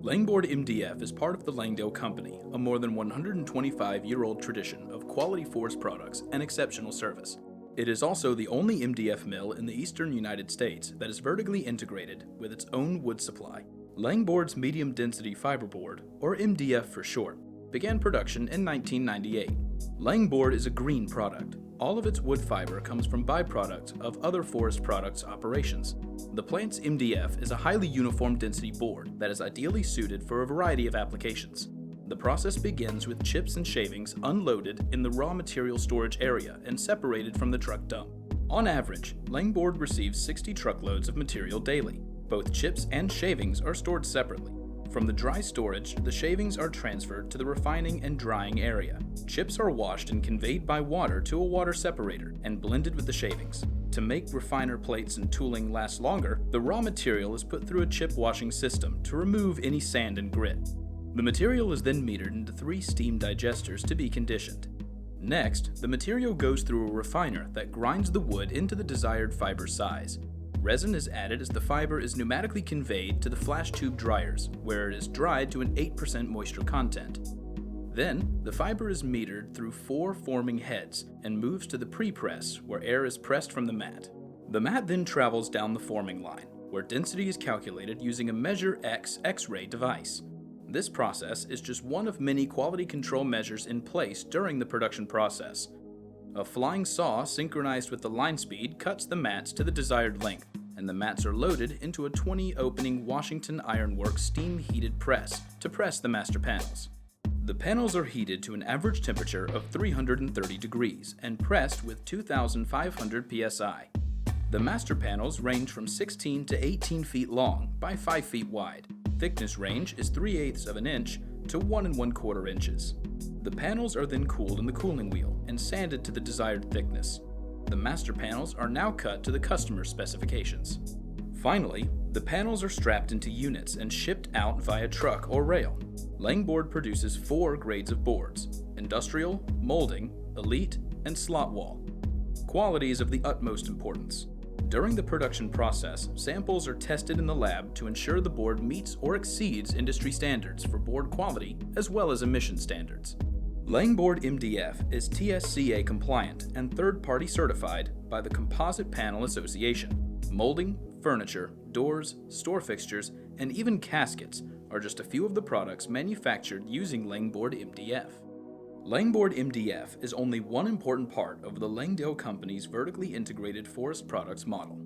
Langboard MDF is part of the Langdale Company, a more than 125-year-old tradition of quality forest products and exceptional service. It is also the only MDF mill in the eastern United States that is vertically integrated with its own wood supply. Langboard's medium-density fiberboard, or MDF for short, began production in 1998. Langboard is a green product. All of its wood fiber comes from byproducts of other forest products operations. The plant's MDF is a highly uniform density board that is ideally suited for a variety of applications. The process begins with chips and shavings unloaded in the raw material storage area and separated from the truck dump. On average, Langboard receives 60 truckloads of material daily. Both chips and shavings are stored separately. From the dry storage, the shavings are transferred to the refining and drying area. Chips are washed and conveyed by water to a water separator and blended with the shavings. To make refiner plates and tooling last longer, the raw material is put through a chip washing system to remove any sand and grit. The material is then metered into 3 steam digesters to be conditioned. Next, the material goes through a refiner that grinds the wood into the desired fiber size. Resin is added as the fiber is pneumatically conveyed to the flash tube dryers, where it is dried to an 8% moisture content. Then, the fiber is metered through 4 forming heads and moves to the pre-press, where air is pressed from the mat. The mat then travels down the forming line, where density is calculated using a Measure X X-ray device. This process is just one of many quality control measures in place during the production process. A flying saw synchronized with the line speed cuts the mats to the desired length, and the mats are loaded into a 20-opening Washington Ironworks steam-heated press to press the master panels. The panels are heated to an average temperature of 330 degrees and pressed with 2,500 psi. The master panels range from 16 to 18 feet long by 5 feet wide. Thickness range is 3/8 of an inch to 1 1/4 inches. The panels are then cooled in the cooling wheel and sanded to the desired thickness. The master panels are now cut to the customer's specifications. Finally, the panels are strapped into units and shipped out via truck or rail. Langboard produces 4 grades of boards: industrial, molding, elite, and slot wall. Quality is of the utmost importance. During the production process, samples are tested in the lab to ensure the board meets or exceeds industry standards for board quality as well as emission standards. Langboard MDF is TSCA compliant and third-party certified by the Composite Panel Association. Molding, furniture, doors, store fixtures, and even caskets are just a few of the products manufactured using Langboard MDF. Langboard MDF is only one important part of the Langdale Company's vertically integrated forest products model.